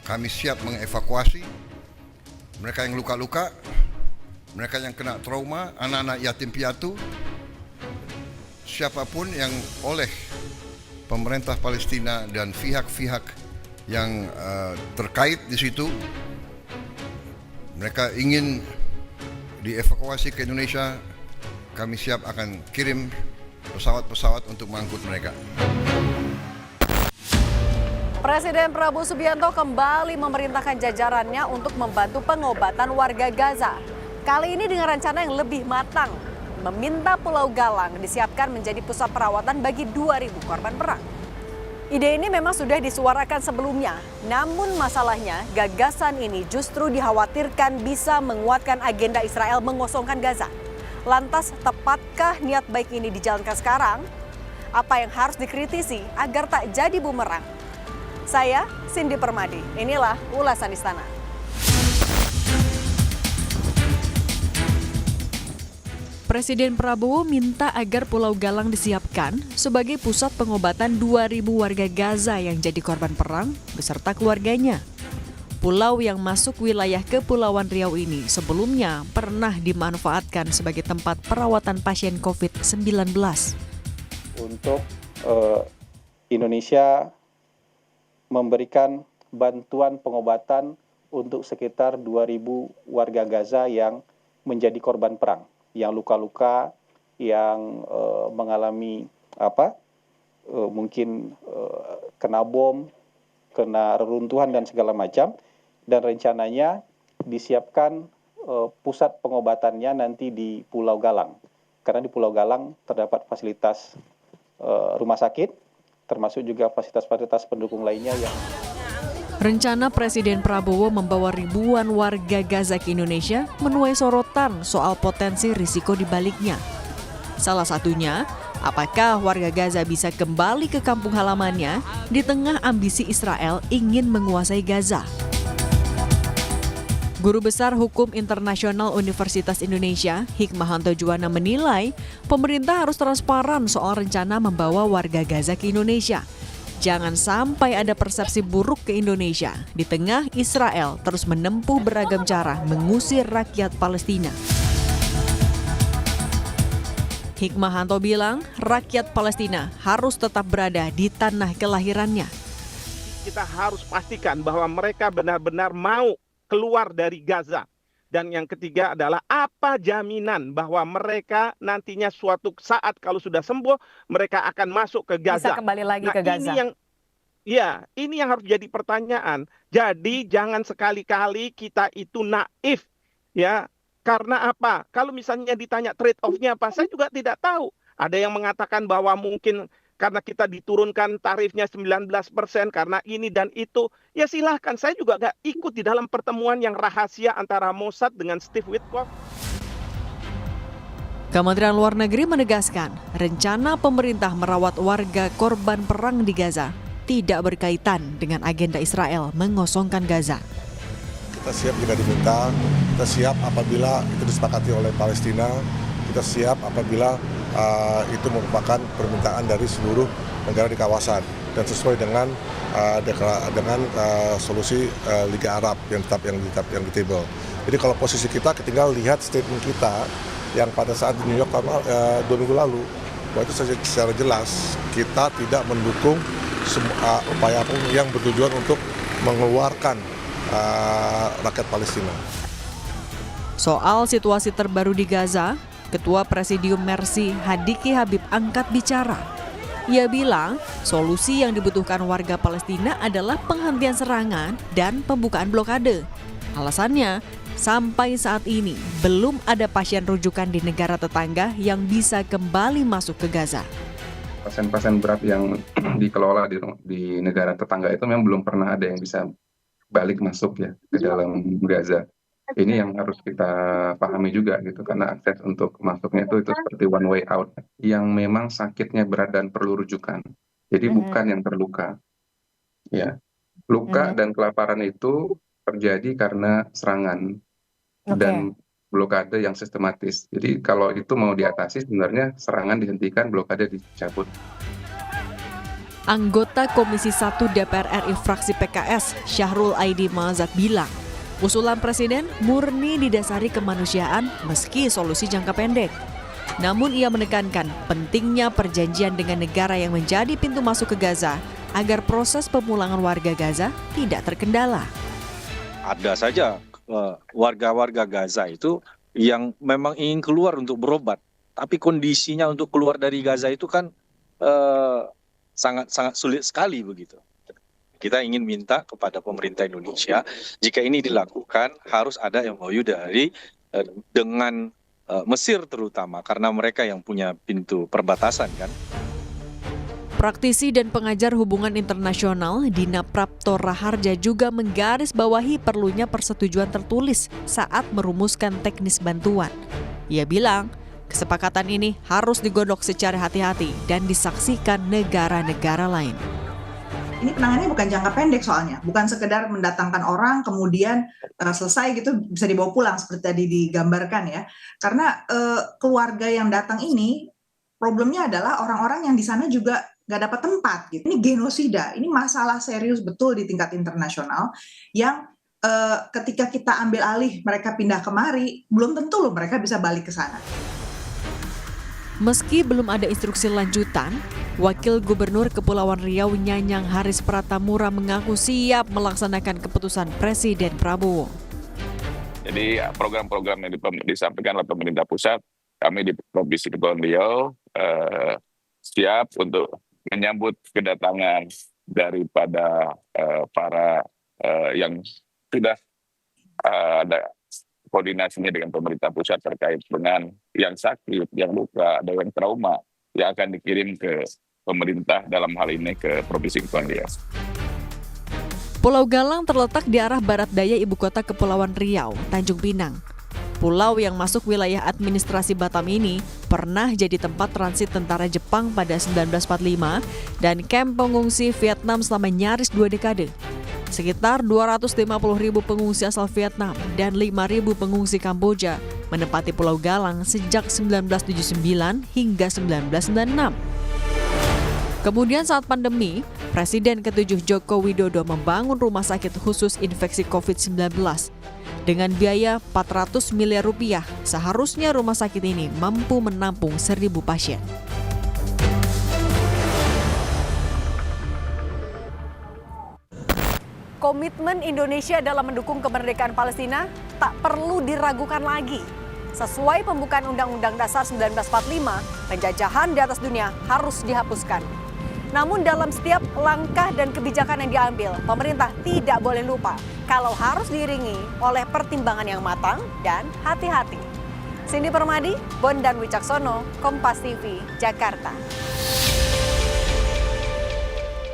Kami siap mengevakuasi mereka yang luka-luka, mereka yang kena trauma, anak-anak yatim piatu, siapapun yang oleh pemerintah Palestina dan pihak-pihak yang terkait di situ, mereka ingin dievakuasi ke Indonesia, kami siap akan kirim pesawat-pesawat untuk mengangkut mereka. Presiden Prabowo Subianto kembali memerintahkan jajarannya untuk membantu pengobatan warga Gaza. Kali ini dengan rencana yang lebih matang, meminta Pulau Galang disiapkan menjadi pusat perawatan bagi 2.000 korban perang. Ide ini memang sudah disuarakan sebelumnya, namun masalahnya gagasan ini justru dikhawatirkan bisa menguatkan agenda Israel mengosongkan Gaza. Lantas, tepatkah niat baik ini dijalankan sekarang? Apa yang harus dikritisi agar tak jadi bumerang? Saya Cindy Permadi, inilah ulasan Istana. Presiden Prabowo minta agar Pulau Galang disiapkan sebagai pusat pengobatan 2.000 warga Gaza yang jadi korban perang beserta keluarganya. Pulau yang masuk wilayah Kepulauan Riau ini sebelumnya pernah dimanfaatkan sebagai tempat perawatan pasien COVID-19. Untuk Indonesia memberikan bantuan pengobatan untuk sekitar 2.000 warga Gaza yang menjadi korban perang, yang luka-luka, yang mengalami mungkin kena bom, kena reruntuhan dan segala macam, dan rencananya disiapkan pusat pengobatannya nanti di Pulau Galang, karena di Pulau Galang terdapat fasilitas rumah sakit, termasuk juga fasilitas-fasilitas pendukung lainnya yang... Rencana Presiden Prabowo membawa ribuan warga Gaza ke Indonesia menuai sorotan soal potensi risiko di baliknya. Salah satunya, apakah warga Gaza bisa kembali ke kampung halamannya di tengah ambisi Israel ingin menguasai Gaza? Guru Besar Hukum Internasional Universitas Indonesia, Hikmahanto Juwana menilai pemerintah harus transparan soal rencana membawa warga Gaza ke Indonesia. Jangan sampai ada persepsi buruk ke Indonesia di tengah Israel terus menempuh beragam cara mengusir rakyat Palestina. Hikmahanto bilang rakyat Palestina harus tetap berada di tanah kelahirannya. Kita harus pastikan bahwa mereka benar-benar mau keluar dari Gaza. Dan yang ketiga adalah apa jaminan bahwa mereka nantinya suatu saat kalau sudah sembuh, mereka akan masuk ke Gaza. Bisa kembali lagi ke Gaza. Ini yang harus jadi pertanyaan. Jadi jangan sekali-kali kita itu naif, ya. Karena apa? Kalau misalnya ditanya trade off-nya apa, saya juga tidak tahu. Ada yang mengatakan bahwa mungkin karena kita diturunkan tarifnya 19% karena ini dan itu. Ya silahkan, saya juga nggak ikut di dalam pertemuan yang rahasia antara Mossad dengan Steve Witkoff. Kementerian Luar Negeri menegaskan rencana pemerintah merawat warga korban perang di Gaza tidak berkaitan dengan agenda Israel mengosongkan Gaza. Kita siap jika diminta, kita siap apabila itu disepakati oleh Palestina, kita siap apabila itu merupakan permintaan dari seluruh negara di kawasan dan sesuai dengan solusi Liga Arab yang di table. Jadi kalau posisi kita tinggal lihat statement kita yang pada saat di New York 2 minggu lalu, bahwa itu secara jelas kita tidak mendukung upaya apapun yang bertujuan untuk mengeluarkan rakyat Palestina. Soal situasi terbaru di Gaza, Ketua Presidium Mercy Hadiki Habib angkat bicara. Ia bilang solusi yang dibutuhkan warga Palestina adalah penghentian serangan dan pembukaan blokade. Alasannya, sampai saat ini belum ada pasien rujukan di negara tetangga yang bisa kembali masuk ke Gaza. Pasien-pasien berat yang dikelola di negara tetangga itu memang belum pernah ada yang bisa balik masuk ya ke dalam Gaza. Ini yang harus kita pahami juga gitu, karena akses untuk masuknya itu seperti one way out yang memang sakitnya berat dan perlu rujukan. Jadi bukan yang terluka. Ya. Luka dan kelaparan itu terjadi karena serangan dan blokade yang sistematis. Jadi kalau itu mau diatasi sebenarnya serangan dihentikan, blokade dicabut. Anggota Komisi 1 DPR RI fraksi PKS, Syahrul Aidi Mazat bilang, usulan Presiden murni didasari kemanusiaan meski solusi jangka pendek. Namun ia menekankan pentingnya perjanjian dengan negara yang menjadi pintu masuk ke Gaza agar proses pemulangan warga Gaza tidak terkendala. Ada saja warga-warga Gaza itu yang memang ingin keluar untuk berobat, tapi kondisinya untuk keluar dari Gaza itu kan sangat sulit sekali begitu. Kita ingin minta kepada pemerintah Indonesia, jika ini dilakukan harus ada MOU dengan Mesir terutama, karena mereka yang punya pintu perbatasan kan. Praktisi dan pengajar hubungan internasional Dina Prapto Raharja juga menggarisbawahi perlunya persetujuan tertulis saat merumuskan teknis bantuan. Ia bilang, kesepakatan ini harus digodok secara hati-hati dan disaksikan negara-negara lain. Ini penanganannya bukan jangka pendek soalnya, bukan sekedar mendatangkan orang kemudian selesai gitu bisa dibawa pulang seperti tadi digambarkan ya. Karena keluarga yang datang ini problemnya adalah orang-orang yang di sana juga nggak dapat tempat gitu. Ini genosida, ini masalah serius betul di tingkat internasional yang ketika kita ambil alih mereka pindah kemari, belum tentu loh mereka bisa balik ke sana. Meski belum ada instruksi lanjutan, Wakil Gubernur Kepulauan Riau Nyanyang Haris Pratamura mengaku siap melaksanakan keputusan Presiden Prabowo. Jadi program-program yang disampaikan oleh pemerintah pusat, kami di Provinsi Kepulauan Riau siap untuk menyambut kedatangan daripada para yang sudah ada koordinasinya dengan pemerintah pusat terkait dengan yang sakit, yang luka, ada yang trauma yang akan dikirim ke pemerintah dalam hal ini ke Provinsi Kepulauan Riau. Pulau Galang terletak di arah barat daya ibu kota Kepulauan Riau, Tanjung Pinang. Pulau yang masuk wilayah administrasi Batam ini pernah jadi tempat transit tentara Jepang pada 1945 dan kamp pengungsi Vietnam selama nyaris 2 dekade. Sekitar 250.000 pengungsi asal Vietnam dan 5.000 pengungsi Kamboja menempati Pulau Galang sejak 1979 hingga 1996. Kemudian saat pandemi, Presiden ke-7 Joko Widodo membangun rumah sakit khusus infeksi COVID-19. Dengan biaya 400 miliar rupiah, seharusnya rumah sakit ini mampu menampung 1.000 pasien. Komitmen Indonesia dalam mendukung kemerdekaan Palestina tak perlu diragukan lagi. Sesuai pembukaan Undang-Undang Dasar 1945, penjajahan di atas dunia harus dihapuskan. Namun dalam setiap langkah dan kebijakan yang diambil, pemerintah tidak boleh lupa kalau harus diiringi oleh pertimbangan yang matang dan hati-hati. Cindy Permadi, Bondan Wicaksono, Kompas TV, Jakarta.